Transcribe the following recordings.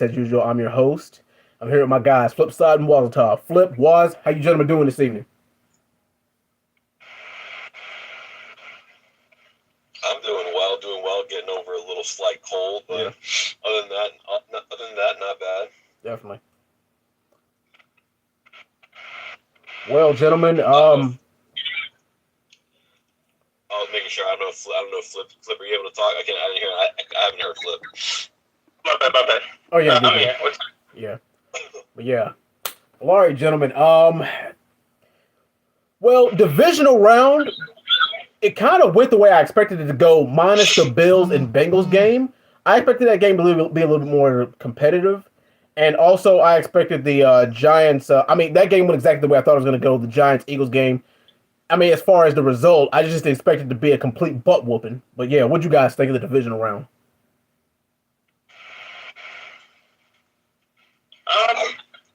As usual, I'm your host. I'm here with my guys, Flipside and Walter. Flip, Waz, how you gentlemen doing this evening? I'm doing well, getting over a little slight cold, Yeah, but other than that, not bad. definitely. Well, gentlemen, I don't know if I was making sure. I don't know if Flip, are you able to talk? I didn't hear. I haven't heard Flip. My bad. oh yeah, good, I'm good. here. What's Yeah, but yeah. Well, all right, gentlemen. Well, divisional round, it kind of went the way I expected it to go, minus the Bills and Bengals game. I expected that game to be a little bit more competitive. And also, I expected the Giants. That game went exactly the way I thought it was going to go. The Giants Eagles game. As far as the result, I just expected it to be a complete butt whooping. But yeah, what'd you guys think of the divisional round?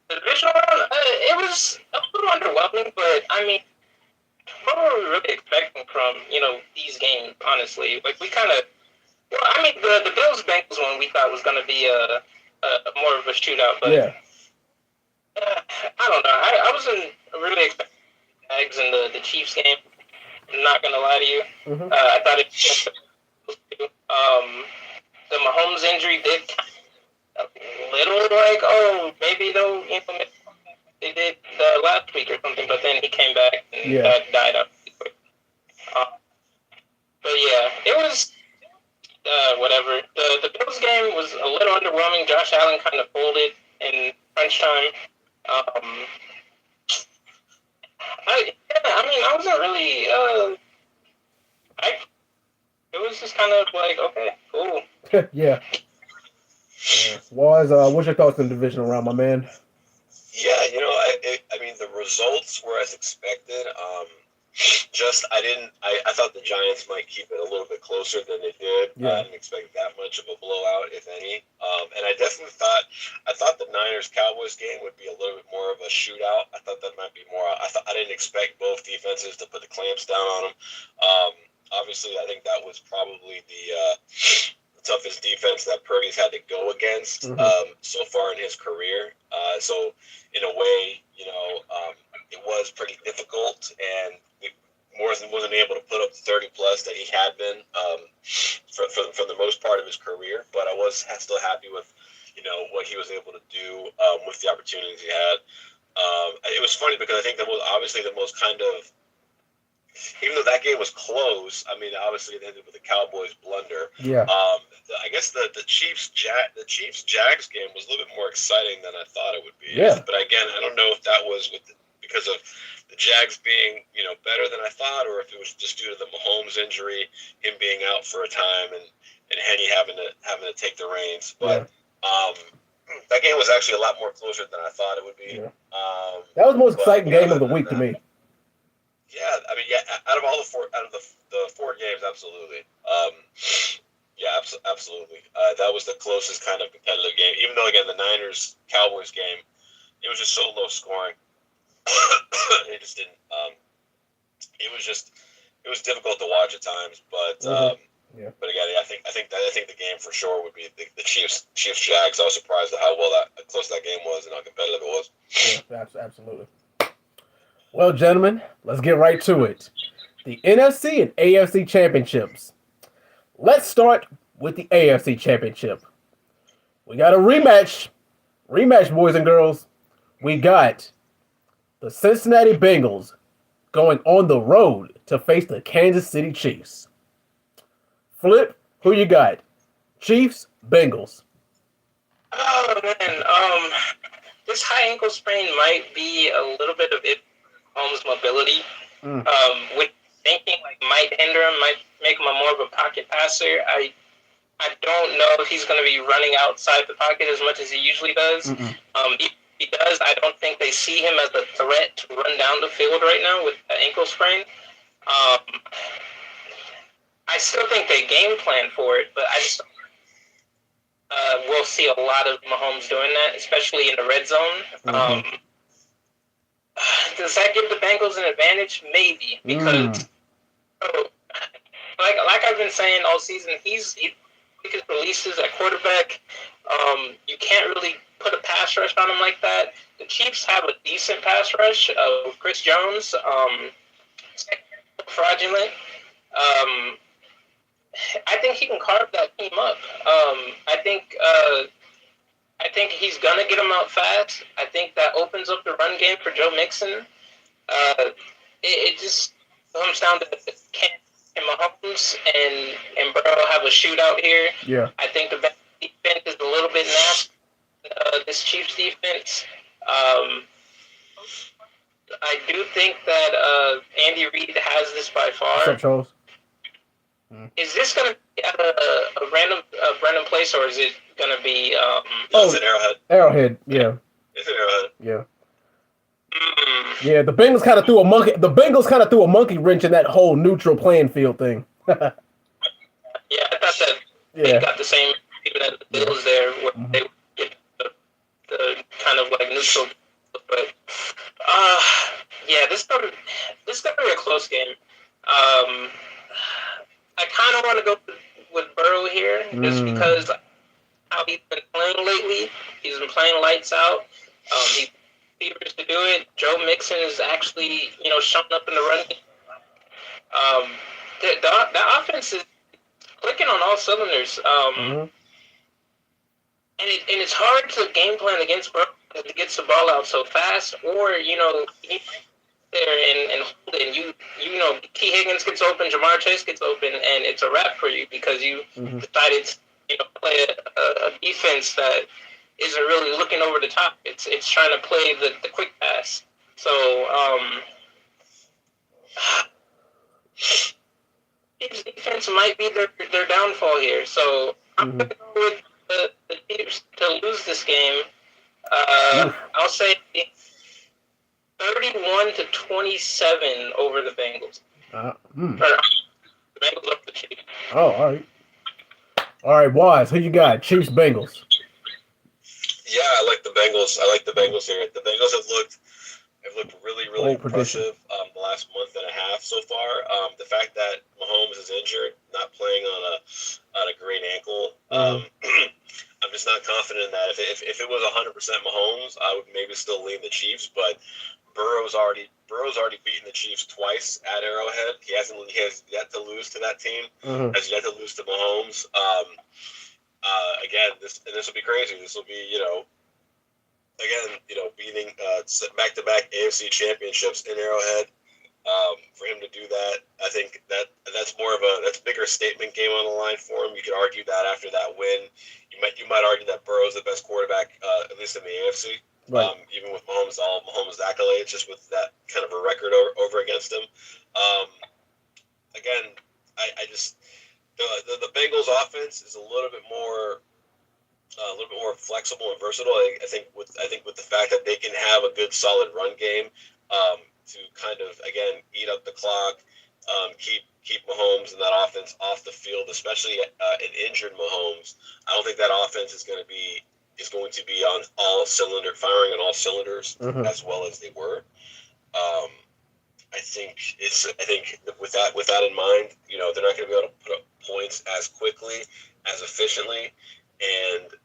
the divisional round, it was a little underwhelming, but what were we really expecting from these games? Honestly, like we kind of, the Bills Bengals one we thought was going to be a more of a shootout, but Yeah. I don't know. I wasn't really expecting eggs in the Chiefs game. I'm not gonna lie to you. Mm-hmm. I thought it was the Mahomes injury did a little like, oh, maybe they'll they did last week or something, but then he came back and Yeah. that died up. Uh, but yeah, it was whatever. The Bills game was a little underwhelming. Josh Allen kind of folded in crunch time. Um, I wasn't really. It was just kind of like, okay, cool. Yeah. Was what's your thoughts on the divisional round, my man? Yeah, I mean, the results were as expected. Just I thought the Giants might keep it a little bit closer than they did. Yeah. I didn't expect that much of a blowout, if any. And I thought the Niners Cowboys game would be a little bit more of a shootout. I thought that might be more. I didn't expect both defenses to put the clamps down on them. Obviously, I think that was probably the toughest defense that Purdy's had to go against so far in his career. So in a way, it was pretty difficult, and Morrison wasn't able to put up the 30 plus that he had been for the most part of his career. But I was still happy with what he was able to do with the opportunities he had. It was funny because I think that was obviously the most kind of, even though that game was close, obviously it ended with a Cowboys blunder. Yeah. I guess the Chiefs Jags game was a little bit more exciting than I thought it would be. Yeah. But again, I don't know if that was because of the Jags being better than I thought, or if it was just due to the Mahomes injury, him being out for a time, and Henny having to take the reins. But that game was actually a lot more closer than I thought it would be. Yeah. That was the most exciting game of the week to me. Yeah, out of the four games, absolutely. Yeah, absolutely. That was the closest kind of competitive game. Even though, again, the Niners Cowboys game, it was just so low scoring. It just didn't. It was difficult to watch at times. But but again, I think the game for sure would be the Chiefs Jags. I was surprised at how close that game was and how competitive it was. Yeah, absolutely. Well, gentlemen, let's get right to it. The NFC and AFC championships. Let's start with the AFC championship. We got a rematch. Rematch, boys and girls. We got the Cincinnati Bengals going on the road to face the Kansas City Chiefs. Flip, who you got? Chiefs, Bengals. Oh man, this high ankle sprain might be a little bit of it. Holmes' mobility, with thinking like might hinder him, might make him more of a pocket passer. I don't know if he's going to be running outside the pocket as much as he usually does. If he does, I don't think they see him as a threat to run down the field right now with an ankle sprain. I still think they game plan for it, but I just we'll see a lot of Mahomes doing that, especially in the red zone. Does that give the Bengals an advantage? Maybe, because like I've been saying all season, he releases at quarterback. You can't really put a pass rush on him like that. The Chiefs have a decent pass rush with Chris Jones. Fraudulent. I think he can carve that team up. I think he's gonna get him out fast. I think that opens up the run game for Joe Mixon. It just comes down to can Mahomes and Burrow have a shootout here. Yeah. I think the defense is a little bit nasty. This Chiefs defense. I do think that Andy Reid has this by far. What's up, Charles? Is this going to be at a random place, or is it going to be? It's an Arrowhead. Arrowhead, yeah. It's an Arrowhead. Yeah. Yeah, the Bengals kind of threw a monkey wrench in that whole neutral playing field thing. Yeah, I thought that they got the same even as the Bills there, where they would get the kind of like neutral. But yeah, this is gonna be a close game. I kind of want to go with Burrow here, just because how he's been playing lately. He's been playing lights out. He's fevers to do it. Joe Mixon is actually, showing up in the run game. The offense is clicking on all cylinders. And it's hard to game plan against Burrow because he gets the ball out so fast, or he there and hold it. And T. Higgins gets open, Jamar Chase gets open, and it's a wrap for you because you decided to play a defense that isn't really looking over the top. It's trying to play the quick pass. So Chiefs defense might be their downfall here. So I'm going to go with the Chiefs to lose this game. I'll say 31-27 over the Bengals. The Bengals up the Chiefs. Oh, all right. All right, Wise, who you got? Chiefs, Bengals. Yeah, I like the Bengals. Here. The Bengals have looked really impressive the last month and a half so far. The fact that Mahomes is injured, not playing on a great ankle, I'm just not confident in that. If it was 100% Mahomes, I would maybe still lean the Chiefs. But Burrow's already beaten the Chiefs twice at Arrowhead. He has yet to lose to that team. Has yet to lose to Mahomes. Again, this will be crazy. This will be beating back-to-back AFC championships in Arrowhead. For him to do that, I think that's that's a bigger statement game on the line for him. You could argue that after that win, you might argue that Burrow's the best quarterback, at least in the AFC. Right. Even with Mahomes, all Mahomes' accolades, just with that kind of a record over against him. Again, I just the Bengals offense is a little bit more flexible and versatile. I think with the fact that they can have a good solid run game to kind of again eat up the clock, keep Mahomes and that offense off the field, especially an injured Mahomes. I don't think that offense is going to be on firing on all cylinders as well as they were. I think with that in mind, they're not going to be able to put up points as quickly, as efficiently, and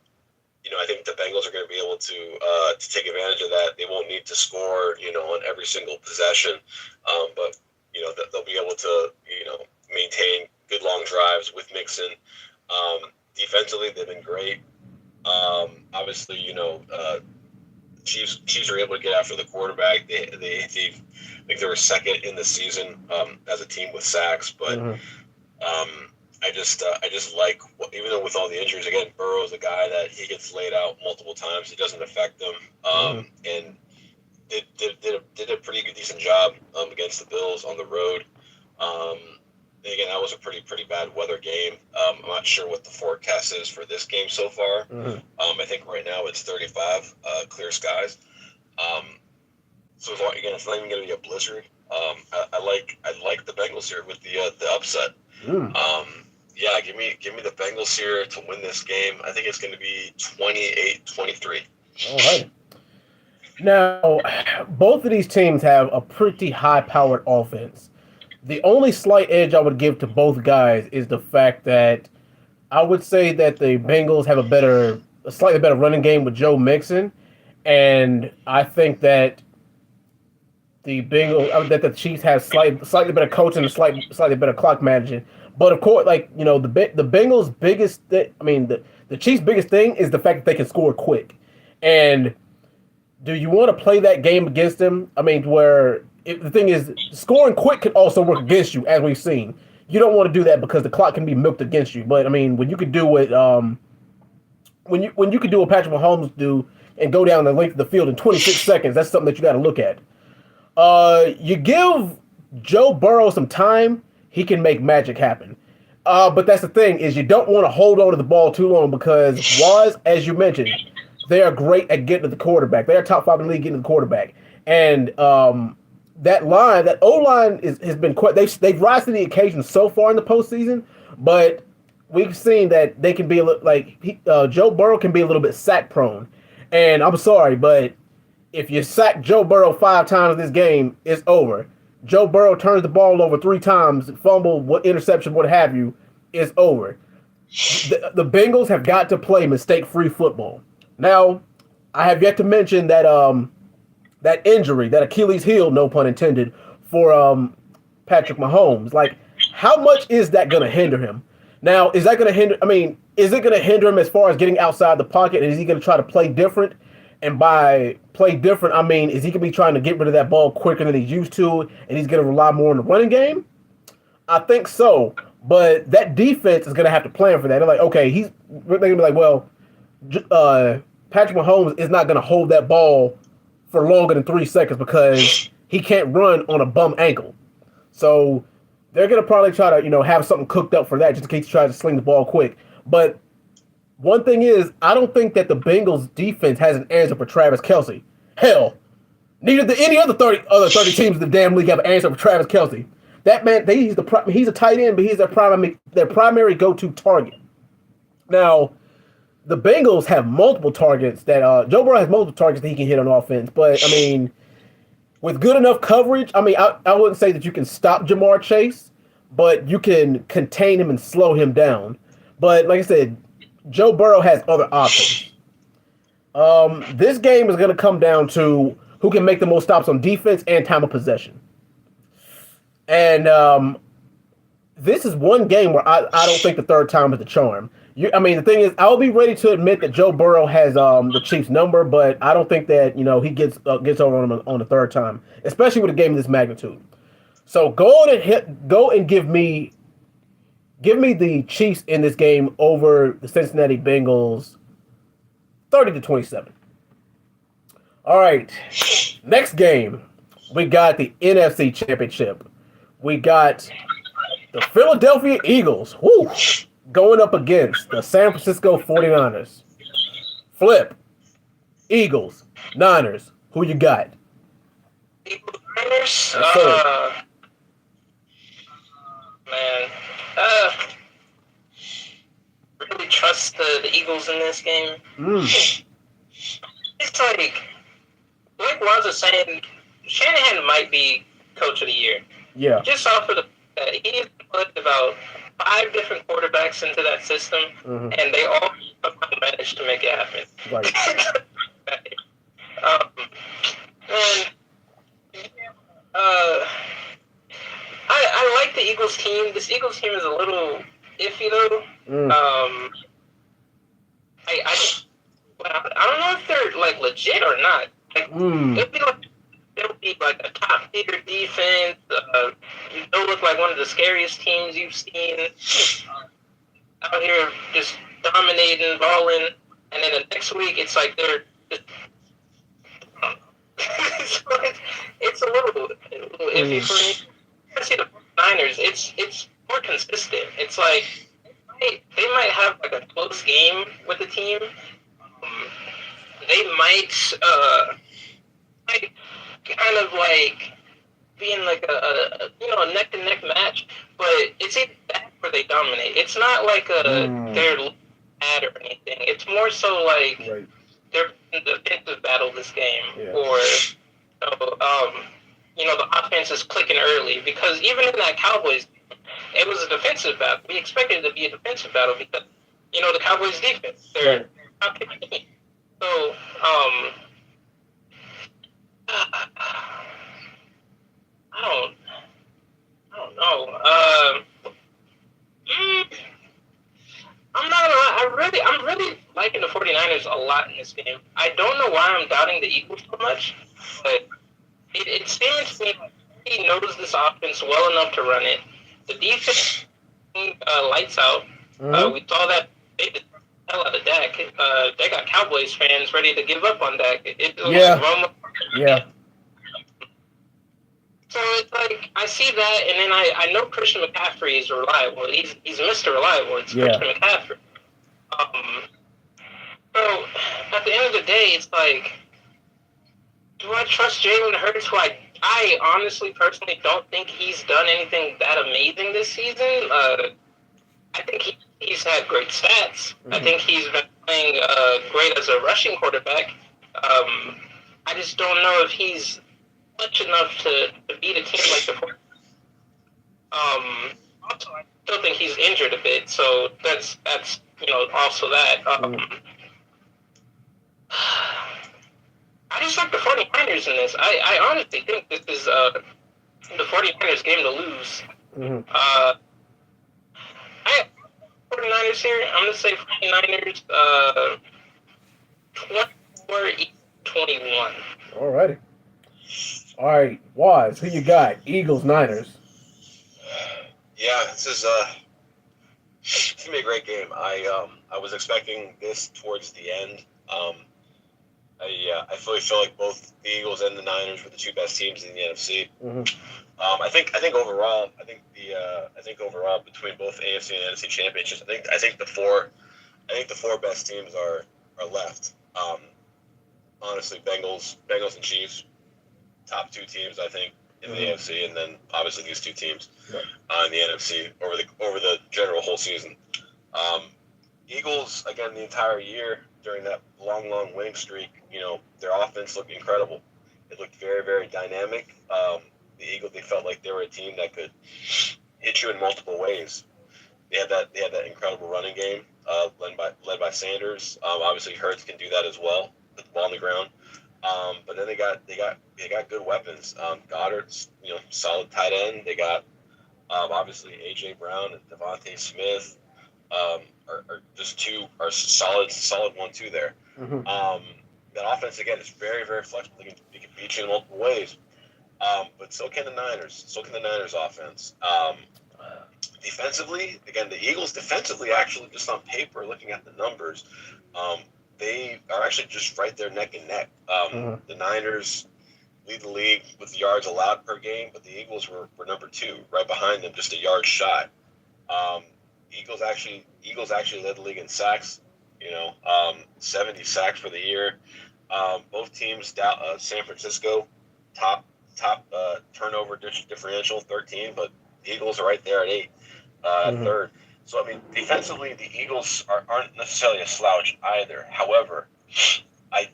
I think the Bengals are going to be able to take advantage of that. They won't need to score, on every single possession, but they'll be able to, maintain good long drives with Mixon. Defensively, they've been great. Obviously, Chiefs are able to get after the quarterback. I think they were second in the season as a team with sacks, but I just like, even though with all the injuries, again, Burrow's a guy that he gets laid out multiple times. It doesn't affect him, and did a pretty good, decent job against the Bills on the road. Again, that was a pretty bad weather game. I'm not sure what the forecast is for this game so far. I think right now it's 35, clear skies. So again, it's not even going to be a blizzard. I like the Bengals here with the upset. Yeah, give me the Bengals here to win this game. I think it's going to be 28-23. All right. Now, both of these teams have a pretty high-powered offense. The only slight edge I would give to both guys is the fact that I would say that the Bengals have a better a slightly better running game with Joe Mixon, and I think that that the Chiefs have slightly better coaching and slightly better clock managing. But of course, like the Bengals' biggest, the Chiefs' biggest thing is the fact that they can score quick. And do you want to play that game against them? I mean, the thing is, scoring quick can also work against you, as we've seen. You don't want to do that because the clock can be milked against you. But I mean, when you could do what when you could do what Patrick Mahomes do and go down the length of the field in 26 seconds, that's something that you got to look at. You give Joe Burrow some time, he can make magic happen. But that's the thing, is you don't want to hold on to the ball too long because as you mentioned, they are great at getting to the quarterback. They are top 5 in the league getting to the quarterback. And that O-line has been quite. They've risen to the occasion so far in the postseason, but we've seen that they can be Joe Burrow can be a little bit sack prone. And I'm sorry, but if you sack Joe Burrow 5 times in this game, it's over. Joe Burrow turns the ball over 3 times, fumble, interception, what have you, it's over. The Bengals have got to play mistake-free football. Now, I have yet to mention that that injury, that Achilles heel, no pun intended, for Patrick Mahomes. Like, how much is that going to hinder him? Now, is that going to hinder? I mean, is it going to hinder him as far as getting outside the pocket? And is he going to try to play different? And by play different, I mean, is he going to be trying to get rid of that ball quicker than he's used to, and he's going to rely more on the running game? I think so, but that defense is going to have to plan for that. They're like, okay, they're going to be like, well, Patrick Mahomes is not going to hold that ball for longer than 3 seconds because he can't run on a bum ankle. So they're going to probably try to, have something cooked up for that just in case he tries to sling the ball quick. But one thing is, I don't think that the Bengals defense has an answer for Travis Kelce. Hell, neither any other 30 teams in the damn league have an answer for Travis Kelce. That man, he's a tight end, but he's their primary go-to target. Now, the Bengals have multiple targets that Joe Burrow has multiple targets that he can hit on offense. But I mean, with good enough coverage, I mean, I wouldn't say that you can stop Jamar Chase, but you can contain him and slow him down. But like I said, Joe Burrow has other options. This game is going to come down to who can make the most stops on defense and time of possession. And this is one game where I don't think the third time is the charm. The thing is, I'll be ready to admit that Joe Burrow has the Chiefs' number, but I don't think that he gets over on the third time, especially with a game of this magnitude. So go and give me the Chiefs in this game over the Cincinnati Bengals, 30-27. All right, next game, we got the NFC Championship. We got the Philadelphia Eagles. Woo! Going up against the San Francisco 49ers. Flip. Eagles. Niners. Who you got? Eagles, Niners? Man. Really trust the Eagles in this game. It's like Roz was saying, Shanahan might be coach of the year. Yeah. Just off of the he's put about 5 different quarterbacks into that system, and they all managed to make it happen. Right. I like the Eagles team. This Eagles team is a little iffy though. I don't know if they're like legit or not. It'll be like a top tier defense. They'll look like one of the scariest teams you've seen out here, just dominating, balling, and then the next week it's like they're just, it's a little iffy for me. I see the Niners. It's more consistent. It's like they might have like a close game with the team. They might kind of like being like a neck to neck match, but it's either that or they dominate. It's not like they're bad or anything. It's more so like they're in the defensive battle this game, or the offense is clicking early, because even in that Cowboys, it was a defensive battle. We expected it to be a defensive battle because the Cowboys defense, How can he? So, I don't know. I'm not gonna lie, I'm really liking the 49ers a lot in this game. I don't know why I'm doubting the Eagles so much, but it seems to me like he knows this offense well enough to run it. The defense lights out. We saw that they did the hell out of Dak. They got Cowboys fans ready to give up on Dak. It was like Yeah. So it's like I see that, and then I know Christian McCaffrey is reliable. He's Mr. Reliable. It's Christian McCaffrey. So at the end of the day, it's like, do I trust Jalen Hurts, who I honestly, personally don't think he's done anything that amazing this season? I think he's had great stats. I think he's been playing great as a rushing quarterback. I just don't know if he's much enough to beat a team like the 49ers. Also, I still think he's injured a bit, so that's also that. I just like the 49ers in this. I honestly think this is the 49ers game to lose. I have 49ers here. I'm going to say 49ers 24-21. Alrighty. All right, Waz, who you got? Eagles, Niners. Yeah, this is it's gonna be a great game. I was expecting this towards the end. I fully feel like both the Eagles and the Niners were the two best teams in the NFC. I think overall, between both AFC and NFC championships, I think the four best teams are left. Honestly, Bengals and Chiefs, top two teams I think in the AFC, and then obviously these two teams in the NFC over the general whole season. Eagles again the entire year during that long winning streak. Their offense looked incredible. It looked very, very dynamic. The Eagles, they felt like they were a team that could hit you in multiple ways. They had that incredible running game led by Sanders. Obviously, Hurts can do that as well with the ball on the ground. But then they got good weapons. Goddard's solid tight end. They got obviously AJ Brown and Devontae Smith are solid 1-2 there. That offense again is very, very flexible. They can beat you in multiple ways. But so can the Niners. So can the Niners offense. Defensively, again, the Eagles defensively actually just on paper, looking at the numbers, they are actually just right there neck and neck. The Niners lead the league with yards allowed per game, but the Eagles were number 2, right behind them, just a yard shy. Eagles actually led the league in sacks. 70 sacks for the year. Both teams, San Francisco, top turnover differential 13, but the Eagles are right there at 8, third. So defensively, the Eagles aren't necessarily a slouch either. However, the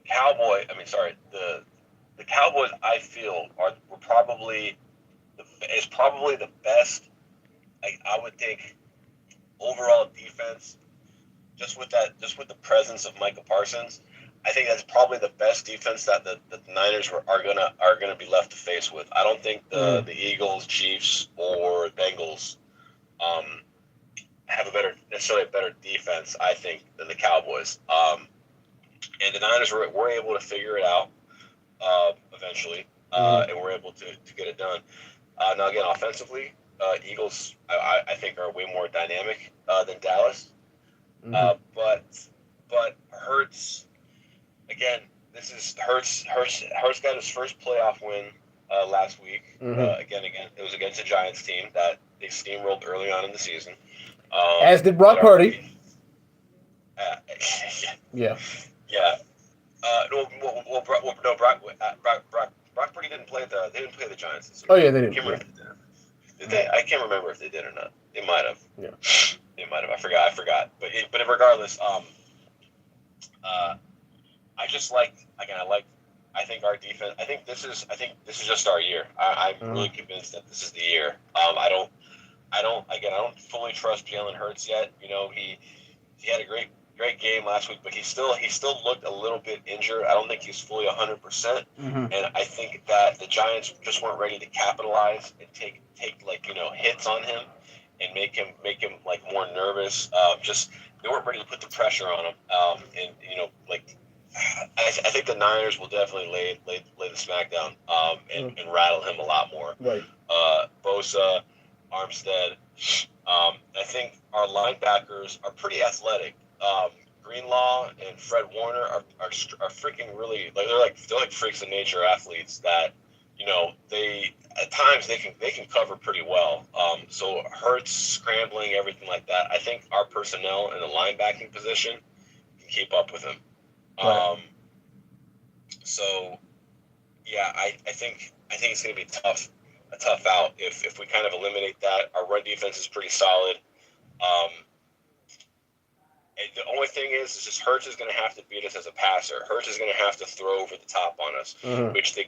Cowboys I feel were probably the best. I would think overall defense, just with the presence of Micah Parsons, I think that's probably the best defense that the Niners are gonna be left to face with. I don't think the Eagles, Chiefs, or Bengals have necessarily a better defense, I think, than the Cowboys. And the Niners were able to figure it out eventually, and were able to get it done. Now again, offensively, Eagles I think are way more dynamic than Dallas. But Hurts, again, this is Hurts got his first playoff win last week. Again, it was against a Giants team that they steamrolled early on in the season. As did Brock Purdy. Yeah. Brock Purdy didn't play they didn't play the Giants this week. Oh yeah, they didn't. Did they? I can't remember if they did or not. They might have. Yeah. They might have. I forgot. But regardless, I think our defense. I think this is just our year. I'm really convinced that this is the year. I don't fully trust Jalen Hurts yet. He had a great great game last week, but he still looked a little bit injured. I don't think he's fully 100%, and I think that the Giants just weren't ready to capitalize and take hits on him and make him like more nervous. Just they weren't ready to put the pressure on him, and I think the Niners will definitely lay the smack down and rattle him a lot more. Right. Bosa, Armstead. I think our linebackers are pretty athletic. Greenlaw and Fred Warner are freaking really they're like freaks of nature athletes that they at times they can cover pretty well. So Hurts scrambling, everything like that. I think our personnel in the linebacking position can keep up with him. Right. So yeah, I think it's going to be a tough out if we kind of eliminate that. Our run defense is pretty solid. And the only thing is just Hurts is going to have to beat us as a passer. Hurts is going to have to throw over the top on us, which the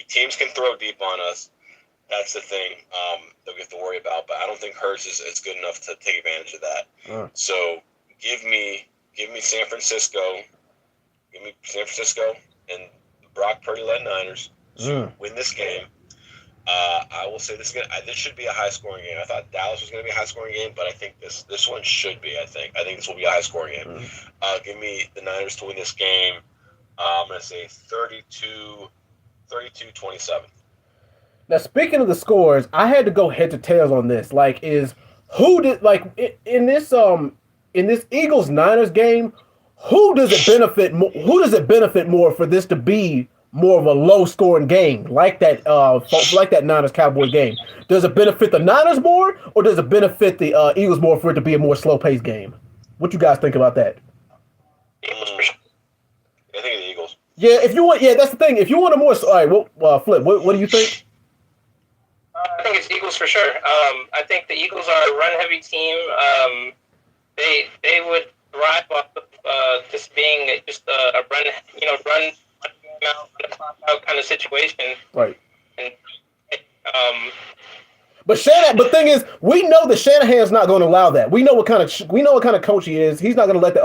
teams can throw deep on us. That's the thing that we have to worry about. But I don't think Hurts is good enough to take advantage of that. So give me San Francisco. Give me San Francisco and Brock Purdy-led Niners to win this game. I will say this should be a high-scoring game. I thought Dallas was going to be a high-scoring game, but I think this one should be. I think this will be a high-scoring game. Give me the Niners to win this game. I'm going to say 32-27. Now, speaking of the scores, I had to go head to tails on this. In this Eagles-Niners game, who does it benefit? Who does it benefit more for this to be more of a low-scoring game like that Niners-Cowboy game? Does it benefit the Niners more, or does it benefit the Eagles more for it to be a more slow-paced game? What you guys think about that? Eagles for sure. I think the Eagles. Yeah, that's the thing. If you want a more, all right, well, Flip, what do you think? I think it's Eagles for sure. I think the Eagles are a run-heavy team. They would thrive off of just being just a run out kind of situation. Right. And, but thing is, we know that Shanahan's not going to allow that. We know what kind of coach he is. He's not going to let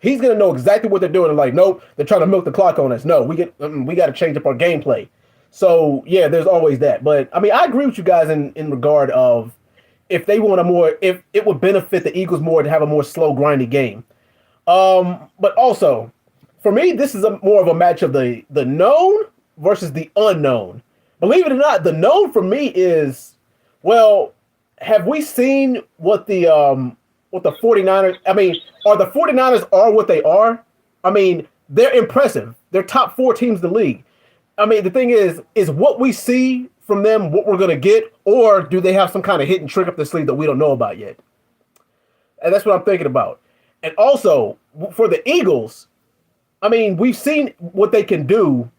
he's going to know exactly what they're doing. And like, nope, they're trying to milk the clock on us. No, we got to change up our gameplay. So yeah, there's always that. But I mean, I agree with you guys in regard of if they want if it would benefit the Eagles more to have a more slow, grindy game. But also, for me, this is more of a match of the known versus the unknown. Believe it or not, the known for me is, well, have we seen what the 49ers, I mean, are the 49ers are what they are? I mean, they're impressive. They're top 4 teams in the league. I mean, the thing is what we see from them what we're going to get, or do they have some kind of hidden trick up their sleeve that we don't know about yet? And that's what I'm thinking about. And also, for the Eagles, I mean, we've seen what they can do,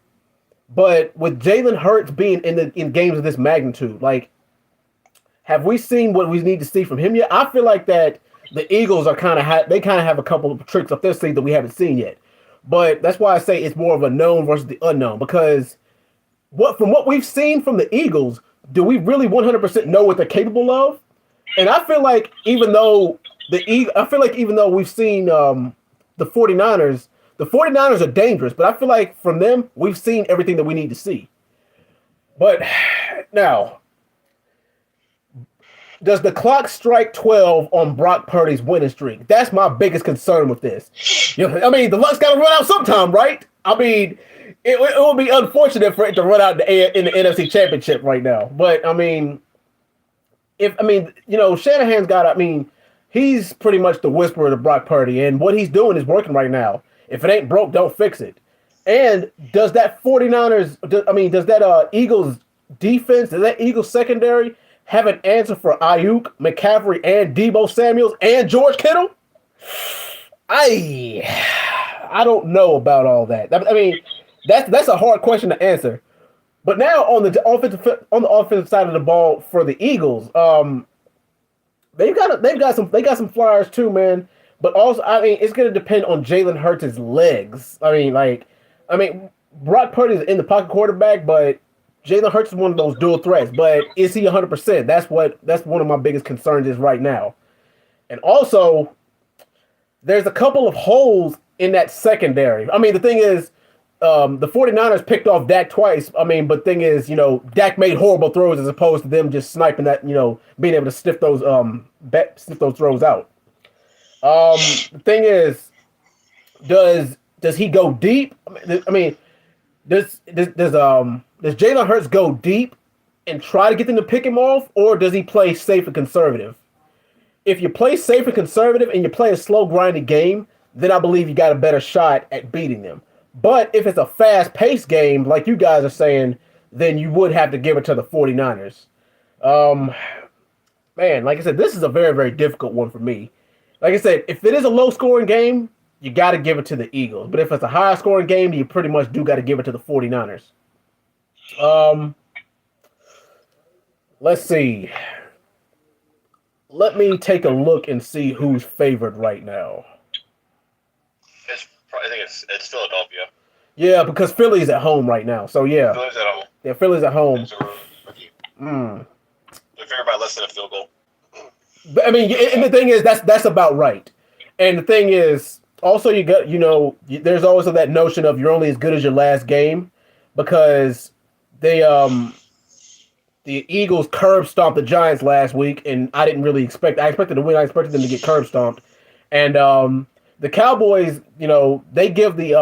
but with Jalen Hurts being in games of this magnitude, like, have we seen what we need to see from him yet? I feel like that the Eagles are kind of have a couple of tricks up their sleeve that we haven't seen yet. But that's why I say it's more of a known versus the unknown, because from what we've seen from the Eagles, do we really 100% know what they're capable of? And I feel like even though we've seen the 49ers, the 49ers are dangerous, but I feel like from them, we've seen everything that we need to see. But now, does the clock strike 12 on Brock Purdy's winning streak? That's my biggest concern with this. I mean, the luck's got to run out sometime, right? I mean, it would be unfortunate for it to run out in the NFC Championship right now. But, I mean, Shanahan's got, he's pretty much the whisperer to Brock Purdy, and what he's doing is working right now. If it ain't broke, don't fix it. And does that Eagles defense, does that Eagles secondary have an answer for Ayuk, McCaffrey, and Deebo Samuels, and George Kittle? I don't know about all that. I mean, that's a hard question to answer. But now on the offensive side of the ball for the Eagles, they got some flyers too, man. But also, it's going to depend on Jalen Hurts' legs. Brock Purdy is in the pocket quarterback, but Jalen Hurts is one of those dual threats. But is he 100%? That's one of my biggest concerns is right now. And also, there's a couple of holes in that secondary. I mean, the thing is, the 49ers picked off Dak twice. I mean, but thing is, Dak made horrible throws as opposed to them just sniping that, being able to sniff those throws out. The thing is, does he go deep? I mean, does Jalen Hurts go deep and try to get them to pick him off, or does he play safe and conservative? If you play safe and conservative and you play a slow, grinding game, then I believe you got a better shot at beating them. But if it's a fast-paced game, like you guys are saying, then you would have to give it to the 49ers. Man, like I said, this is a very, very difficult one for me. Like I said, if it is a low-scoring game, you got to give it to the Eagles. But if it's a high-scoring game, you pretty much do got to give it to the 49ers. Let's see. Let me take a look and see who's favored right now. I think it's Philadelphia. Yeah, because Philly's at home right now. So, yeah. Philly's at home. Yeah, Philly's at home. They're favored by less than a field goal. But, I mean, and the thing is, that's about right. And the thing is, also you got, there's also that notion of you're only as good as your last game, because the Eagles curb stomped the Giants last week, and I didn't really expect. I expected to win. I expected them to get curb stomped, and the Cowboys, they give the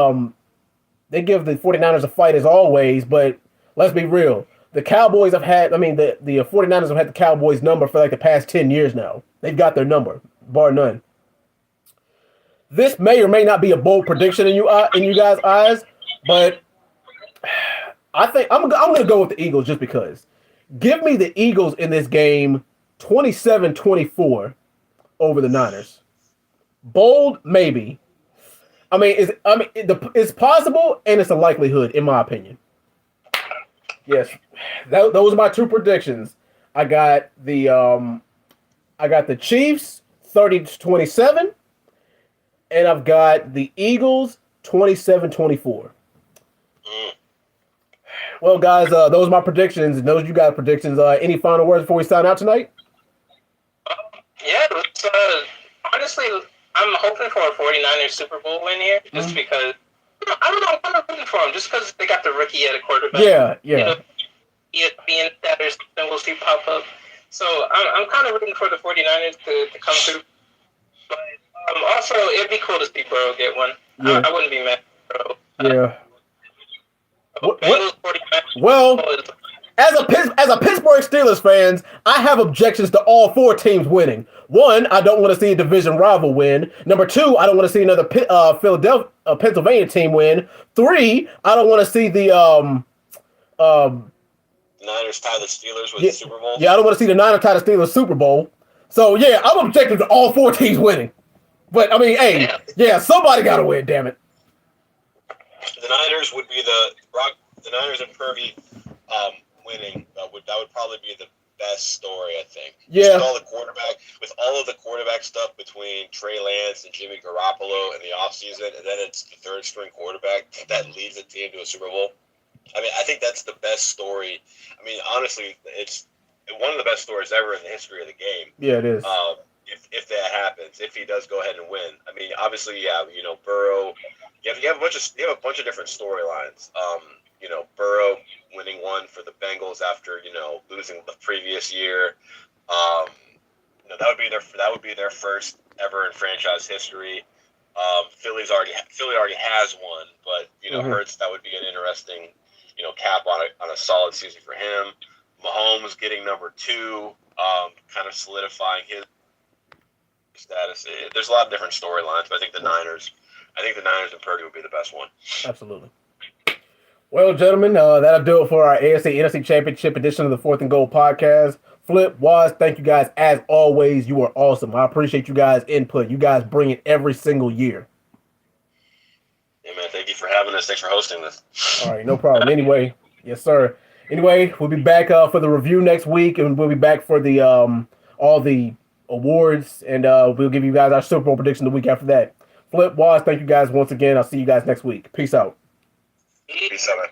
49ers a fight as always. But let's be real. The Cowboys have had, the 49ers have had the Cowboys number for like the past 10 years now. They've got their number, bar none. This may or may not be a bold prediction in you guys' eyes, but I think I'm going to go with the Eagles just because. Give me the Eagles in this game 27-24 over the Niners. Bold, maybe. It's possible and it's a likelihood, in my opinion. Yes, those are my two predictions. I got the Chiefs 30-27, and I've got the Eagles 27-24. Well, guys, those are my predictions, and those you guys' predictions. Any final words before we sign out tonight? Yeah, honestly, I'm hoping for a 49ers Super Bowl win here, just because. I don't know. I'm kind of rooting for them, just because they got the rookie at a quarterback. Yeah. ESPN status, and we'll see pop up. So I'm kind of rooting for the 49ers to come through. But also, it'd be cool to see Burrow get one. Yeah. I wouldn't be mad at Burrow. Yeah. Well, as a Pittsburgh Steelers fans, I have objections to all four teams winning. One, I don't want to see a division rival win. Number two, I don't want to see another Pennsylvania team win. Three, I don't want to see the Niners tie the Steelers with the Super Bowl. Yeah, I don't want to see the Niners tie the Steelers Super Bowl. So yeah, I'm objecting to all four teams winning. But hey, somebody got to win. Damn it. The Niners would be the Niners and Purvey winning. That would probably be the best story, I think. Yeah. With all of the quarterback stuff between Trey Lance and Jimmy Garoppolo in the offseason, and then it's the third string quarterback that leads the team to a Super Bowl. I think that's the best story. Honestly, it's one of the best stories ever in the history of the game. Yeah, it is. If that happens, if he does go ahead and win. Obviously, Burrow. You have a bunch of different storylines. Burrow winning one for the Bengals after losing the previous year. That would be their first ever in franchise history. Philly already has one, but Hurts, that would be an interesting cap on a solid season for him. Mahomes getting number 2, kind of solidifying his status. There's a lot of different storylines, but I think the Niners and Purdy would be the best one. Absolutely. Well, gentlemen, that'll do it for our AFC NFC Championship edition of the Fourth and Goal podcast. Flip, Waz, thank you guys. As always, you are awesome. I appreciate you guys' input. You guys bring it every single year. Yeah, man, thank you for having us. Thanks for hosting this. All right, no problem. Anyway, yes, sir. Anyway, we'll be back for the review next week, and we'll be back for the all the awards, and we'll give you guys our Super Bowl prediction the week after that. Flip, Waz, thank you guys once again. I'll see you guys next week. Peace out. Peace out, man.